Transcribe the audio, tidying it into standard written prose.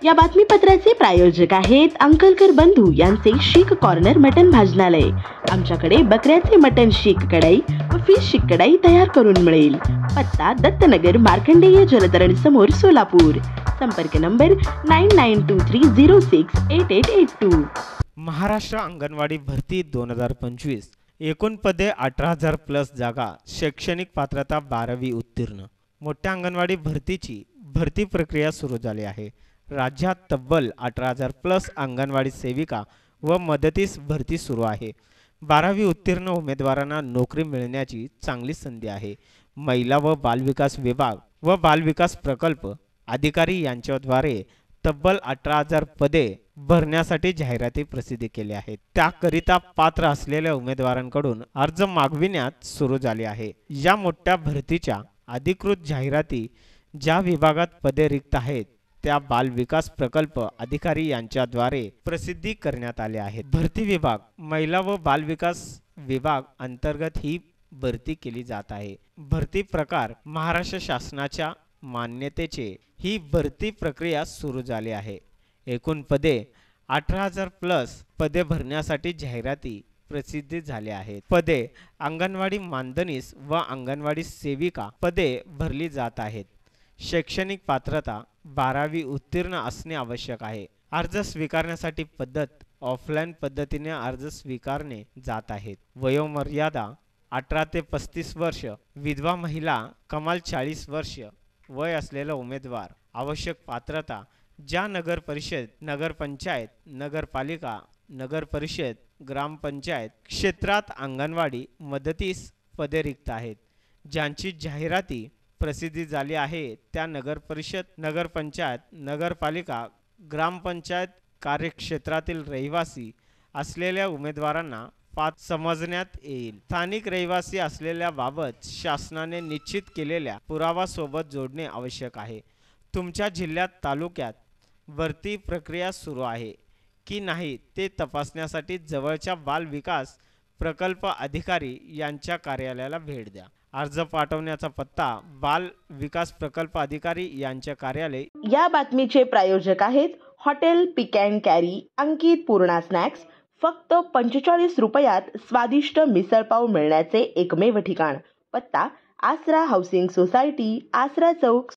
या बातमीपत्राचे प्रायोजक आहेत अंकलकर बंधू यांचे शीख कॉर्नर मटन भाजनालय। आमच्याकडे बकऱ्याचे मटन शीख कढई व फिश शीख कढई तयार करून मिळेल। पत्ता दत्तनगर मार्कंडेय जलतरण समोर सोलापूर। संपर्क नंबर 9923068882। महाराष्ट्र अंगणवाडी भरती 2025 एकूण पदे 18,000 प्लस जागा, शैक्षणिक पात्रता 12वी उत्तीर्ण। मोठ्या अंगणवाडी भरतीची भरती प्रक्रिया सुरू झाली आहे। राज्यात तब्बल 18,000 प्लस अंगणवाडी सेविका व मदतीस भरती सुरू आहे। 12वी उत्तीर्ण उमेदवारांना नोकरी मिळण्याची चांगली संधी आहे। महिला व बालविकास विभाग व बालविकास प्रकल्प अधिकारी यांच्याद्वारे तब्बल 18,000 पदे भरण्यासाठी जाहिराती प्रसिद्ध केल्या आहेत। त्याकरिता पात्र असलेल्या उमेदवारांकडून अर्ज मागविण्यात सुरू झाले आहे। या मोठ्या भरतीच्या अधिकृत जाहिराती ज्या विभागात पदे रिक्त आहेत त्या बाल विकास प्रकल्प अधिकारी यांच्याद्वारे प्रसिद्धी करण्यात आले आहेत। भरती विभाग महिला व बाल विकास विभाग अंतर्गत ही भरती केली जात आहे। भरती प्रकार महाराष्ट्र शासनाच्या मान्यतेचे ही भरती प्रक्रिया सुरू झाली आहे। एकूण पदे 18,000 प्लस पदे भरण्यासाठी जाहिराती प्रसिद्ध झाले आहेत। पदे अंगणवाडी मानधनीस व अंगणवाडी सेविका पदे भरली जात आहेत। शैक्षणिक पात्रता 12वी उत्तीर्ण असणे आवश्यक आहे। अर्ज स्वीकारण्यासाठी पद्धत ऑफलाईन पद्धतीने अर्ज स्वीकारणे जात आहेत। वयोमर्यादा 18 ते 35 वर्ष, विधवा महिला कमाल 40 वर्ष वय असलेला उमेदवार। आवश्यक पात्रता ज्या नगर परिषद, नगरपंचायत, नगरपालिका, नगर परिषद, ग्रामपंचायत क्षेत्रात अंगणवाडी मदतीस पदे रिक्त आहेत, ज्यांची जाहिराती प्रसिद्धी झाली आहे त्या नगर परिषद, नगरपंचायत, नगरपालिका, ग्रामपंचायत कार्यक्षेत्रातील रहिवासी असलेल्या उमेदवारांना पात्र समजण्यात येईल। स्थानिक रहिवासी असलेल्या बाबत शासनाने निश्चित केलेल्या पुरावा सोबत जोडणे आवश्यक आहे। तुमच्या जिल्ह्यात तालुक्यात भरती प्रक्रिया सुरू आहे की नाही ते तपासण्यासाठी जवळच्या बाल विकास प्रकल्प अधिकारी यांच्या कार्यालयाला भेट द्या। अर्ज पाठवण्याचा पत्ता बाल विकास प्रकल्प अधिकारी यांचे कार्यालय। या बातमीचे प्रायोजक आहेत hotel pick and carry Ankit Purna snacks. फक्त 45 रुपयात स्वादिष्ट मिसळपाव मिळण्याचे एकमेव ठिकाण। पत्ता आसरा हाऊसिंग सोसायटी, आसरा चौक,